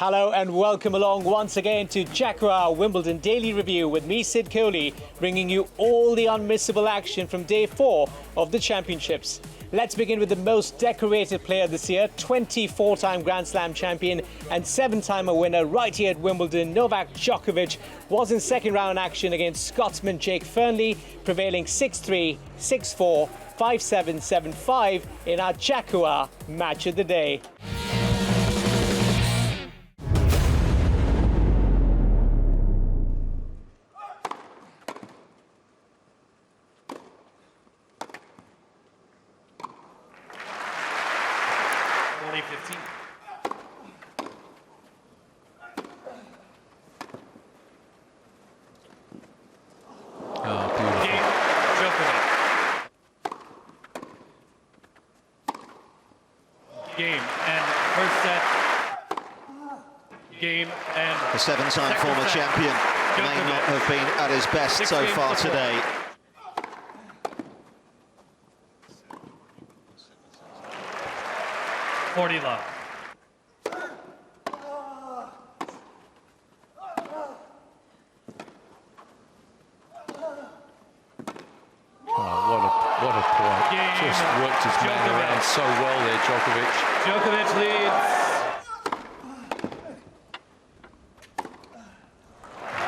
Hello and welcome along once again to Jaguar Wimbledon Daily Review with me, Sid Kohli, bringing you all the unmissable action from day 4 of the championships. Let's begin with the most decorated player this year, 24-time Grand Slam champion and 7-timer winner right here at Wimbledon. Novak Djokovic was in second round action against Scotsman Jake Fernley, prevailing 6-3, 6-4, 5-7, 7-5 in our Jaguar match of the day. Game and first set. Game and the 7-time former champion may not have been at his best so far today. Forty love. What a point. Game. Just worked his man around so well there, Djokovic. Djokovic leads.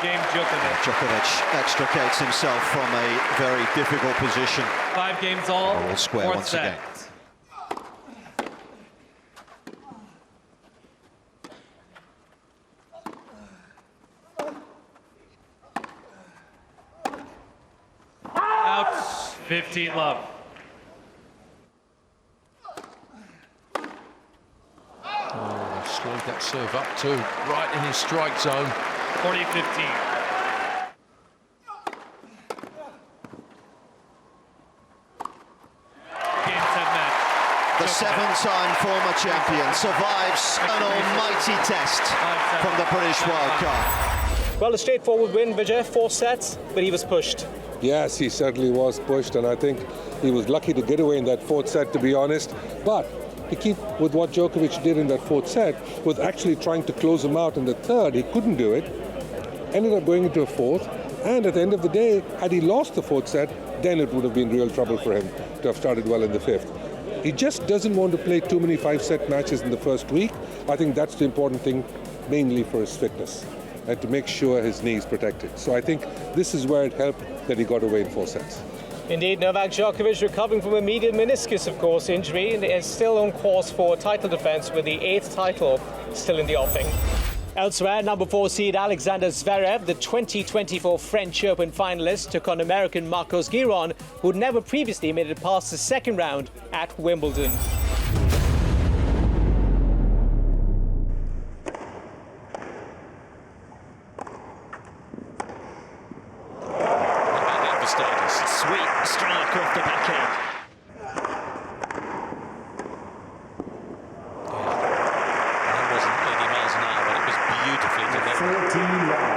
Game Djokovic. Djokovic extricates himself from a very difficult position. 5 games all. All square Fourth once set. again. Out. 15 love. Oh, slowed that serve up too, right in his strike zone. 40-15. Game set match. The 7-time former champion survives an almighty test from the British World Cup. Well, a straightforward win, Vijay, 4 sets, but he was pushed. Yes, he certainly was pushed, and I think he was lucky to get away in that 4th set, to be honest. But to keep with what Djokovic did in that 4th set, was actually trying to close him out in the 3rd. He couldn't do it. Ended up going into a 4th, and at the end of the day, had he lost the 4th set, then it would have been real trouble for him to have started well in the 5th. He just doesn't want to play too many 5-set matches in the first week. I think that's the important thing, mainly for his fitness, and to make sure his knee is protected. So I think this is where it helped that he got away in 4 sets. Indeed, Novak Djokovic recovering from a medial meniscus, of course, injury, and is still on course for title defence with the 8th title still in the offing. Elsewhere, number 4 seed Alexander Zverev, the 2024 French Open finalist, took on American Marcos Giron, who'd never previously made it past the 2nd round at Wimbledon. Sweet strike off the backhand. That wasn't 80 miles an hour, but it was beautifully delivered. 14 love.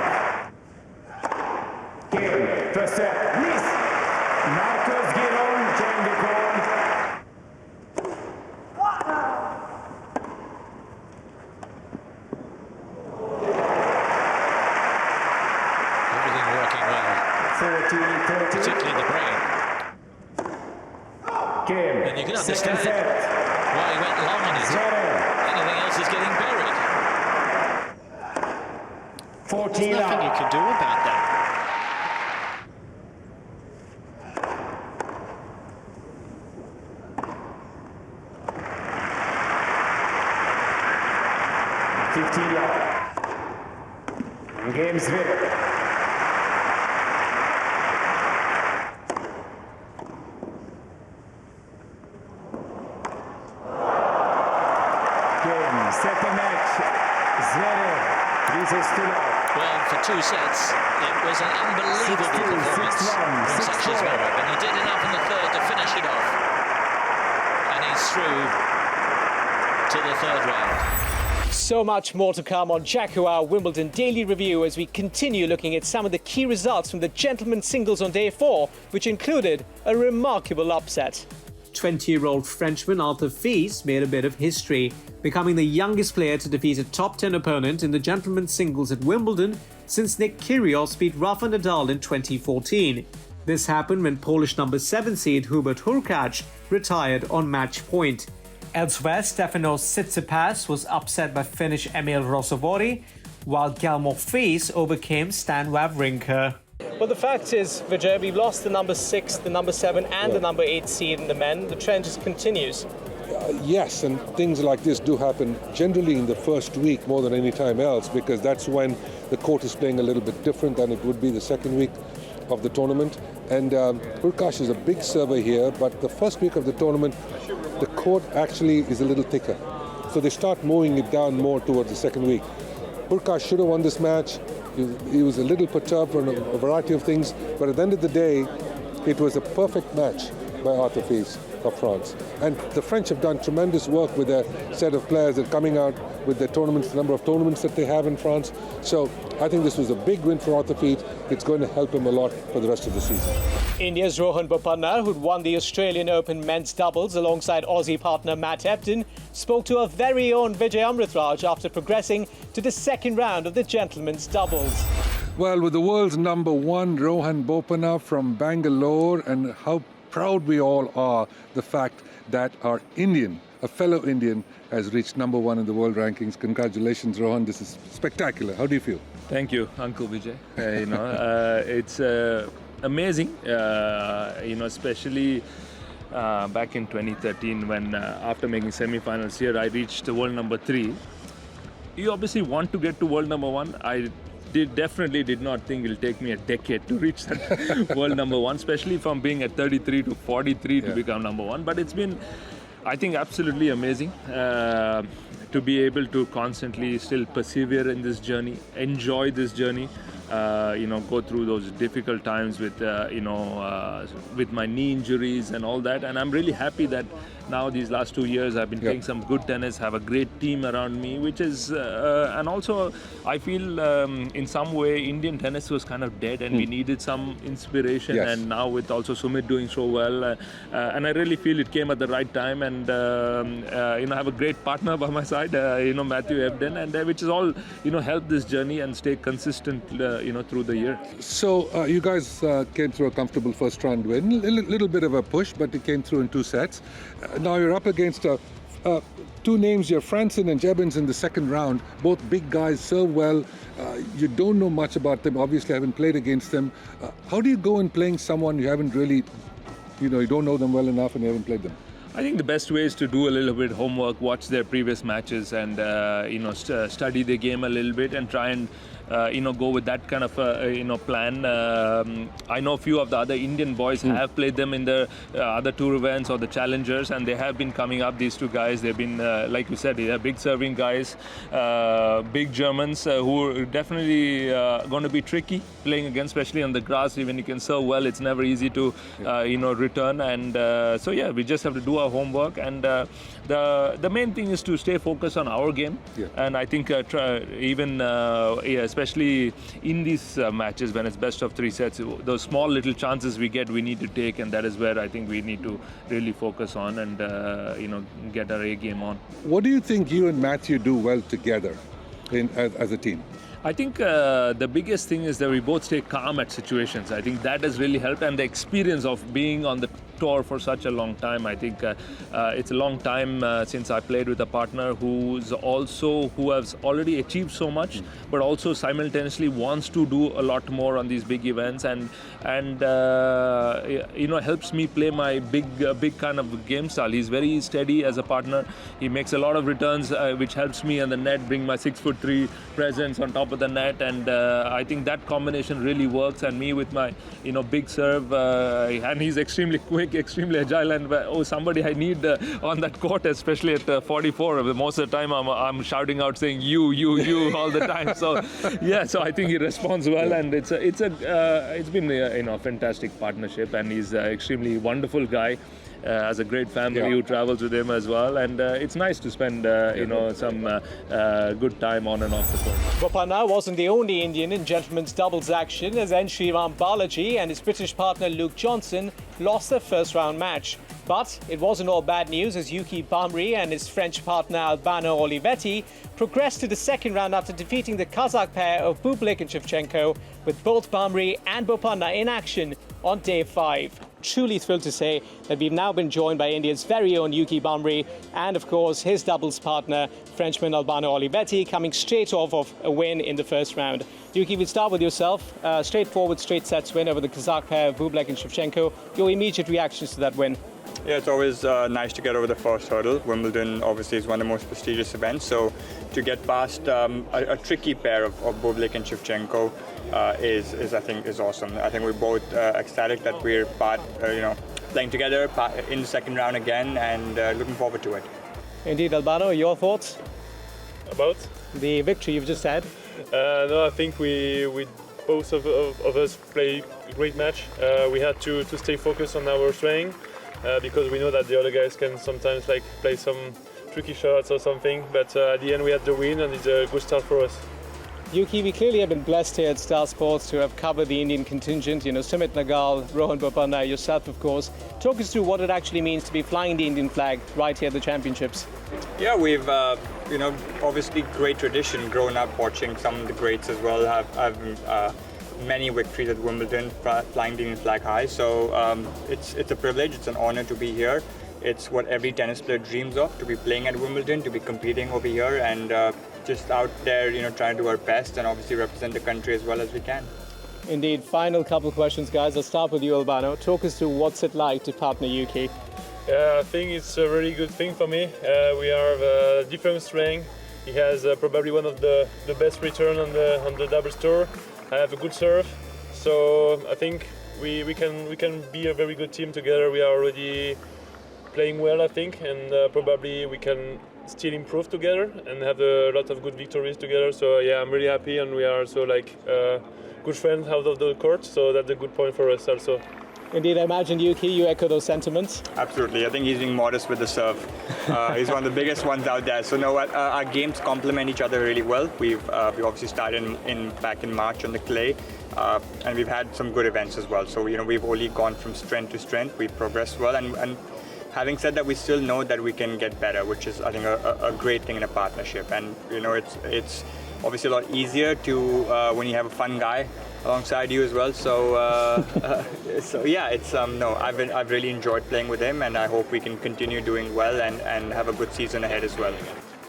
Game, first set, Miss Marcos Giron, join the court. Everything working well, 14-13. particularly the brain. Game, And you can second understand set. why he went long on it. Zverev, Anything else is getting buried. 14 Nothing you love. can do about that. Game Zverev. Game, second match. Zverev, 3-2 love. Well, for 2 sets, it was an unbelievable 6-2, performance 6-1, from such 6-4. as Zverev, and he did enough in the 3rd to finish it off. And he's through to the 3rd round. So much more to come on Jaguar Wimbledon Daily Review as we continue looking at some of the key results from the gentlemen's singles on day 4, which included a remarkable upset. 20-year-old Frenchman Arthur Fils made a bit of history, becoming the youngest player to defeat a top 10 opponent in the gentlemen's singles at Wimbledon since Nick Kyrgios beat Rafa Nadal in 2014. This happened when Polish number 7 seed Hubert Hurkacz retired on match point. Elsewhere, Stefanos Tsitsipas was upset by Finnish Emil Rosovori, while Gelmo Fils overcame Stan Wawrinka. Well, the fact is, Vijay, we've lost the number 6, the number 7 and the number 8 seed in the men. The trend just continues. Yes, and things like this do happen generally in the first week more than any time else, because that's when the court is playing a little bit different than it would be the second week of the tournament. And Hurkacz is a big server here, but the first week of the tournament, the court actually is a little thicker. So they start moving it down more towards the second week. Hurkacz should have won this match. He was a little perturbed on a variety of things, but at the end of the day, it was a perfect match by Arthur Fils of France. And the French have done tremendous work with their set of players that are coming out with their tournaments, the number of tournaments that they have in France. So I think this was a big win for Arthur Fils. It's going to help him a lot for the rest of the season. India's Rohan Bopanna, who'd won the Australian Open men's doubles alongside Aussie partner Matt Ebden, spoke to our very own Vijay Amritraj after progressing to the second round of the gentlemen's doubles. Well, with the world's number 1, Rohan Bopanna from Bangalore, and how proud we all are the fact that our Indian, a fellow Indian, has reached number 1 in the world rankings. Congratulations, Rohan. This is spectacular. How do you feel? Thank you, Uncle Vijay. It's amazing, especially back in 2013 when after making semi-finals here, I reached world number 3. You obviously want to get to world number 1. I definitely did not think it'll take me a decade to reach that world number 1, especially from being at 33 to 43 to become number 1. But it's been, I think, absolutely amazing to be able to constantly still persevere in this journey, enjoy this journey, go through those difficult times with, with my knee injuries and all that. And I'm really happy that now these last 2 years I've been playing some good tennis, have a great team around me, which is, and also I feel in some way Indian tennis was kind of dead and we needed some inspiration. And now with also Sumit doing so well, and I really feel it came at the right time. And I have a great partner by my side, Matthew Ebden, and which is all helped this journey and stay consistent, through the year. So you guys came through a comfortable first round win, a little bit of a push, but it came through in 2 sets. Now you're up against 2 names here, Franson and Jebens in the second round. Both big guys, serve well. You don't know much about them. Obviously, haven't played against them. How do you go in playing someone you haven't really, you don't know them well enough and you haven't played them? I think the best way is to do a little bit homework, watch their previous matches, and study the game a little bit and try and go with that kind of plan. I know a few of the other Indian boys have played them in the other tour events or the challengers, and they have been coming up. These 2 guys, they've been like you said, they're big serving guys, big Germans who are definitely going to be tricky playing against, especially on the grass. Even you can serve well, it's never easy to return. And we just have to do our homework, and the main thing is to stay focused on our game. And I think especially in these matches when it's best of 3 sets, those small little chances we get, we need to take, and that is where I think we need to really focus on and get our A game on. What do you think you and Matthew do well together as a team? I think the biggest thing is that we both stay calm at situations. I think that has really helped, and the experience of being on the tour for such a long time. I think it's a long time since I played with a partner who has already achieved so much, but also simultaneously wants to do a lot more on these big events, and helps me play my big kind of game style. He's very steady as a partner. He makes a lot of returns, which helps me on the net bring my 6'3" presence on top of the net, and I think that combination really works. And me with my big serve, and he's extremely quick, extremely agile, and somebody I need on that court, especially at 44. Most of the time I'm shouting out saying you all the time. So so I think he responds well, and it's been a fantastic partnership, and he's an extremely wonderful guy. has a great family Yeah. who travels with him as well, and it's nice to spend some good time on and off the court. Bopanna wasn't the only Indian in gentlemen's doubles action, as N. Sriram Balaji and his British partner Luke Johnson lost their first round match. But it wasn't all bad news, as Yuki Bamri and his French partner Albano Olivetti progressed to the second round after defeating the Kazakh pair of Bublik and Shevchenko, with both Bamri and Bopanna in action on day 5. Truly thrilled to say that we've now been joined by India's very own Yuki Bamri and, of course, his doubles partner, Frenchman Albano Olivetti, coming straight off of a win in the first round. Yuki, we'll start with yourself. Straightforward, straight sets win over the Kazakh pair of Bublik and Shevchenko. Your immediate reactions to that win? Yeah, it's always nice to get over the first hurdle. Wimbledon obviously is one of the most prestigious events, so to get past a tricky pair of Bublik and Shevchenko is I think is awesome. I think we're both ecstatic that we're playing together in the second round again, and looking forward to it. Indeed, Albano, your thoughts? About? The victory you've just had? No, I think we both of us played a great match. We had to stay focused on our swing. Because we know that the other guys can sometimes play some tricky shots or something, but at the end we had the win, and it's a good start for us. Yuki, we clearly have been blessed here at Star Sports to have covered the Indian contingent. Sumit Nagal, Rohan Bopanna, yourself, of course. Talk us through what it actually means to be flying the Indian flag right here at the championships. Yeah, we've obviously great tradition. Grown up watching some of the greats as well have many victories at Wimbledon, flying the Indian flag high. So it's a privilege, it's an honor to be here. It's what every tennis player dreams of, to be playing at Wimbledon, to be competing over here, and just out there, trying to do our best and obviously represent the country as well as we can. Indeed. Final couple of questions, guys. I'll start with you, Albano. Talk us through what's it like to partner Yuki. Yeah, I think it's a really good thing for me. We have a different strength. He has probably one of the best return on the doubles tour. I have a good serve, so I think we can be a very good team together. We are already playing well, I think, and probably we can still improve together and have a lot of good victories together. So yeah, I'm really happy, and we are also good friends out of the court, so that's a good point for us also. Indeed, I imagine, Yuki, you echo those sentiments. Absolutely. I think he's being modest with the serve. He's one of the biggest ones out there. So no, our games complement each other really well. We obviously started back in March on the clay, and we've had some good events as well. So we've only gone from strength to strength. We've progressed well, and having said that, we still know that we can get better, which is, I think, a great thing in a partnership. And it's obviously a lot easier to when you have a fun guy alongside you as well. So yeah, it's I've really enjoyed playing with him, and I hope we can continue doing well and have a good season ahead as well.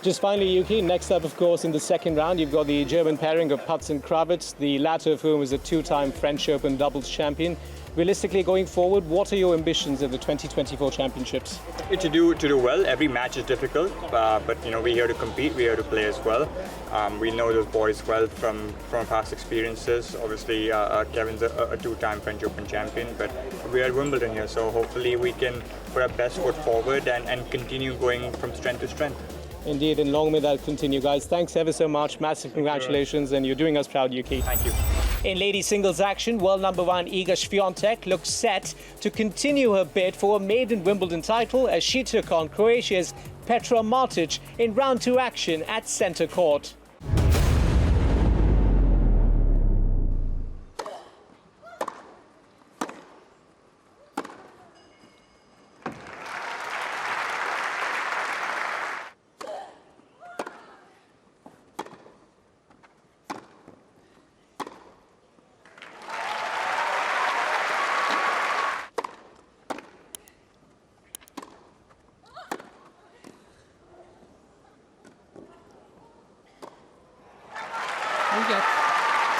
Just finally, Yuki, next up, of course, in the second round, you've got the German pairing of Putz and Kravitz, the latter of whom is a two-time French Open doubles champion. Realistically, going forward, what are your ambitions at the 2024 championships? To do well. Every match is difficult, but we're here to compete. We're here to play as well. We know those boys well from past experiences. Obviously, Kevin's a two-time French Open champion, but we're at Wimbledon here, so hopefully we can put our best foot forward and continue going from strength to strength. Indeed, and long may that continue, guys. Thanks ever so much. Massive congratulations, and you're doing us proud, Yuki. Thank you. In ladies singles action, world number 1 Iga Swiatek looks set to continue her bid for a maiden Wimbledon title as she took on Croatia's Petra Martic in round 2 action at centre court.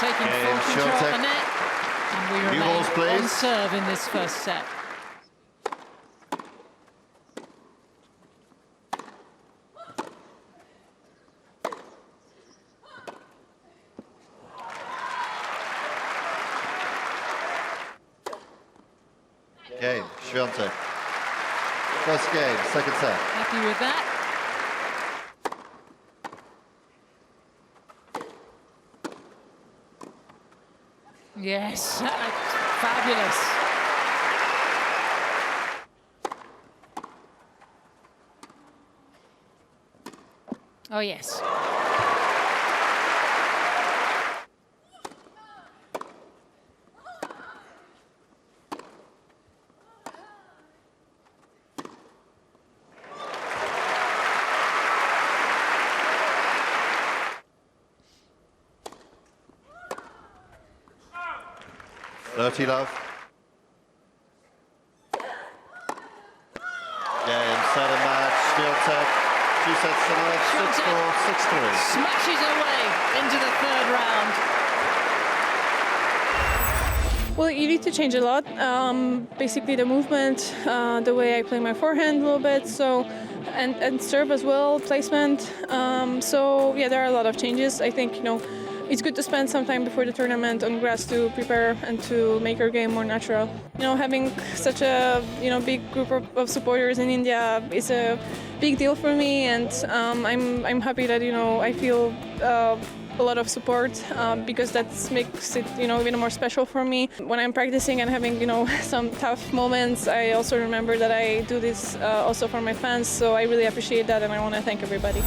Taking full control of the net, and we remain on serve in this first set. Game, Swiatek. First game, second set. Happy with that? Yes, fabulous. Oh, yes. Dirty love. Game, set a match. Swiatek, 2 sets to love, 6-4, 6-3. Smashes away into the third round. Well, you need to change a lot. Basically, the movement, the way I play my forehand a little bit, so and serve as well, placement. So yeah, there are a lot of changes. I think it's good to spend some time before the tournament on grass to prepare and to make your game more natural. Having such a big group of supporters in India is a big deal for me, and I'm happy that I feel a lot of support because that makes it even more special for me. When I'm practicing and having some tough moments, I also remember that I do this also for my fans. So I really appreciate that, and I want to thank everybody.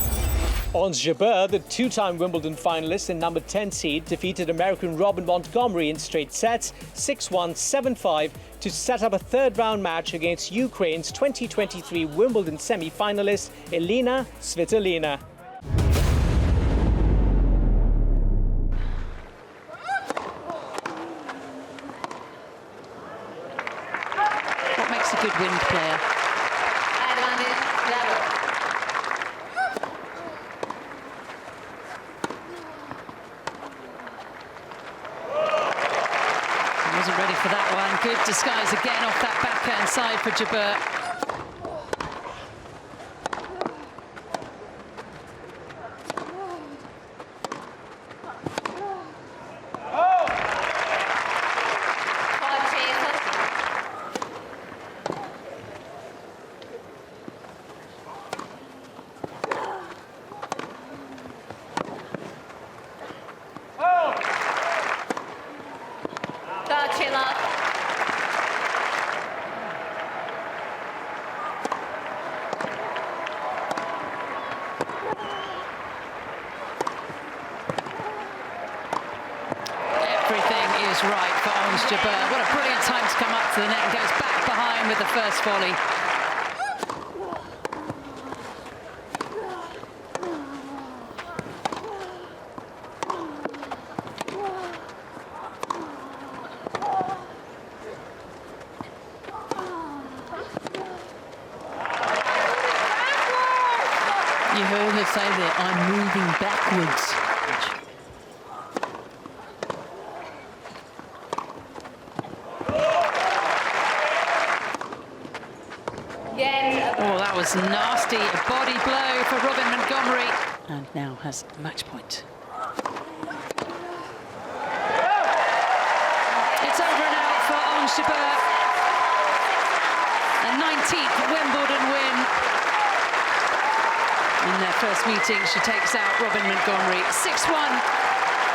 Ons Jabeur, the two-time Wimbledon finalist and number 10 seed, defeated American Robin Montgomery in straight sets, 6-1, 7-5, to set up a third-round match against Ukraine's 2023 Wimbledon semi-finalist Elina Svitolina. What makes a good wind player? Wasn't ready for that one. Good disguise again off that backhand side for Jabeur. Right for Ons Jabeur. What a brilliant time to come up to the net and goes back behind with the first volley. You heard her say there, I'm moving backwards. Oh, that was nasty. A body blow for Robin Montgomery. And now has match point. It's over and out for Ons Jabeur. A 19th Wimbledon win. In their first meeting, she takes out Robin Montgomery 6-1,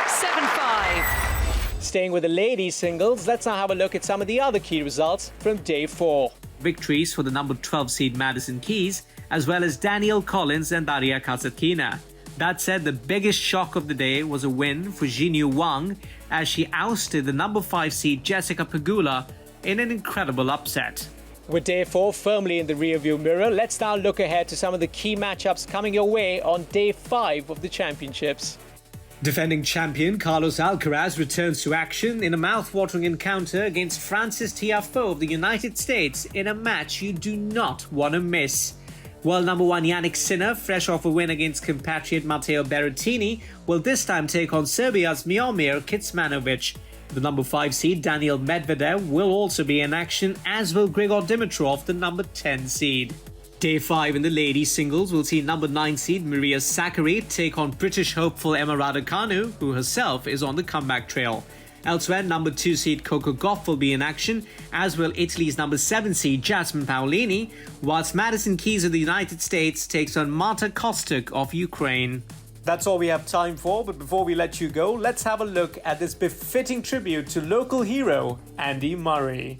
7-5. Staying with the ladies singles, let's now have a look at some of the other key results from day 4. Victories for the number 12 seed Madison Keys, as well as Danielle Collins and Daria Kasatkina. That said, the biggest shock of the day was a win for Jinyu Wang as she ousted the number 5 seed Jessica Pegula in an incredible upset. With day 4 firmly in the rearview mirror, let's now look ahead to some of the key matchups coming your way on day 5 of the championships. Defending champion Carlos Alcaraz returns to action in a mouth-watering encounter against Francis Tiafoe of the United States in a match you do not want to miss. World number 1 Jannik Sinner, fresh off a win against compatriot Matteo Berrettini, will this time take on Serbia's Miomir Kecmanovic. The number 5 seed Daniil Medvedev will also be in action, as will Grigor Dimitrov, the number 10 seed. Day 5 in the ladies singles will see number 9 seed Maria Sakkari take on British hopeful Emma Raducanu, who herself is on the comeback trail. Elsewhere, number 2 seed Coco Gauff will be in action, as will Italy's number 7 seed Jasmine Paolini, whilst Madison Keys of the United States takes on Marta Kostyuk of Ukraine. That's all we have time for, but before we let you go, let's have a look at this befitting tribute to local hero Andy Murray.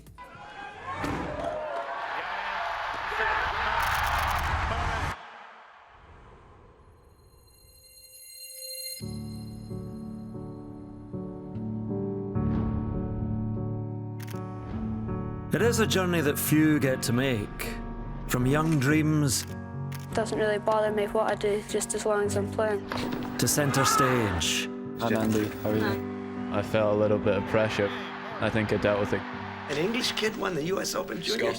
It is a journey that few get to make. From young dreams Doesn't really bother me what I do, just as long as I'm playing. to centre stage. I'm Andy, how are you? I felt a little bit of pressure. I think I dealt with it. An English kid won the US Open Junior.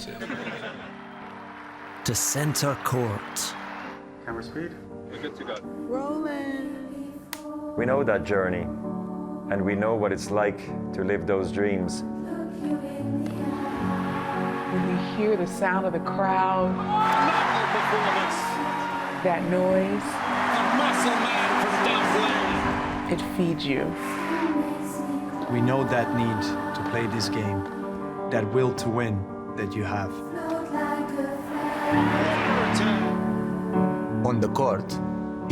To centre court. Camera speed. We're good to go. Rolling. We know that journey, and we know what it's like to live those dreams. When you hear the sound of the crowd, that noise, a muscle man from it feeds you. We know that need to play this game, that will to win that you have. On the court,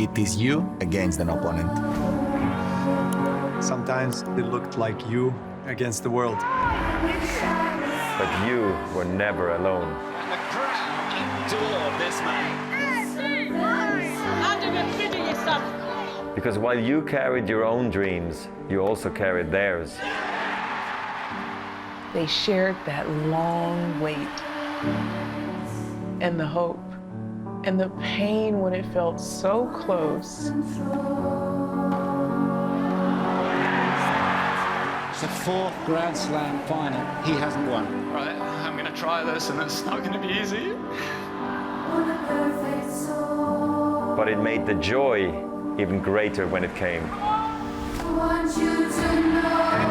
it is you against an opponent. Sometimes it looked like you against the world. But you were never alone. And the crowd adored this man. Because while you carried your own dreams, you also carried theirs. They shared that long wait and the hope and the pain when it felt so close. It's a fourth Grand Slam final. He hasn't won. Right, I'm going to try this and it's not going to be easy. But it made the joy even greater when it came. And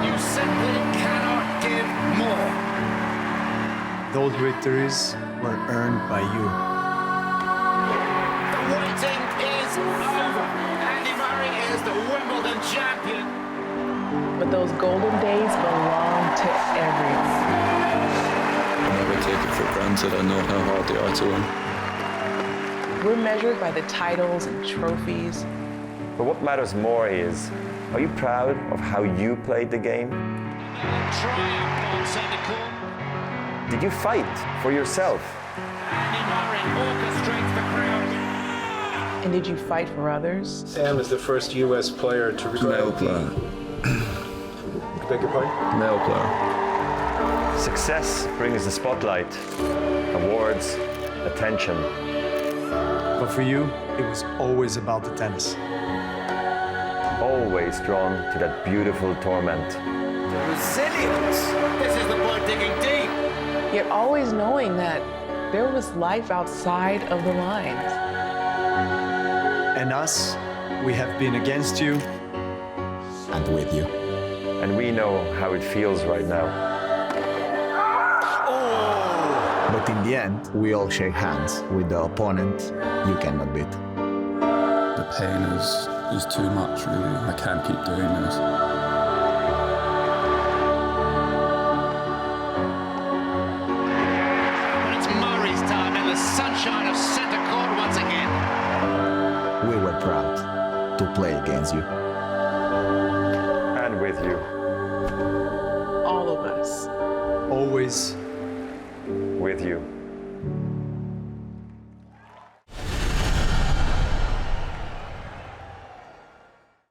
you simply cannot give more. Those victories were earned by you. The waiting is over. Andy Murray is the Wimbledon champion. But those golden days belong to everyone. I never take it for granted. I know how hard they are to win. We're measured by the titles and trophies. But what matters more is, are you proud of how you played the game? Triumph on centre court. Did you fight for yourself? Andy Murray orchestrates the crowd. And did you fight for others? Sam is the first U.S. player to Male player. Beg your pardon? Male player. Success brings the spotlight, awards, attention. But for you, it was always about the tennis. Always drawn to that beautiful torment. Resilience. This is the blood digging deep. Yet always knowing that there was life outside of the lines. And us, we have been against you. And with you. And we know how it feels right now. But in the end, we all shake hands with the opponent you cannot beat. The pain is too much, really. I can't keep doing this. But it's Murray's time in the sunshine of centre court once again. We were proud to play against you. And with you. All of us. Always with you.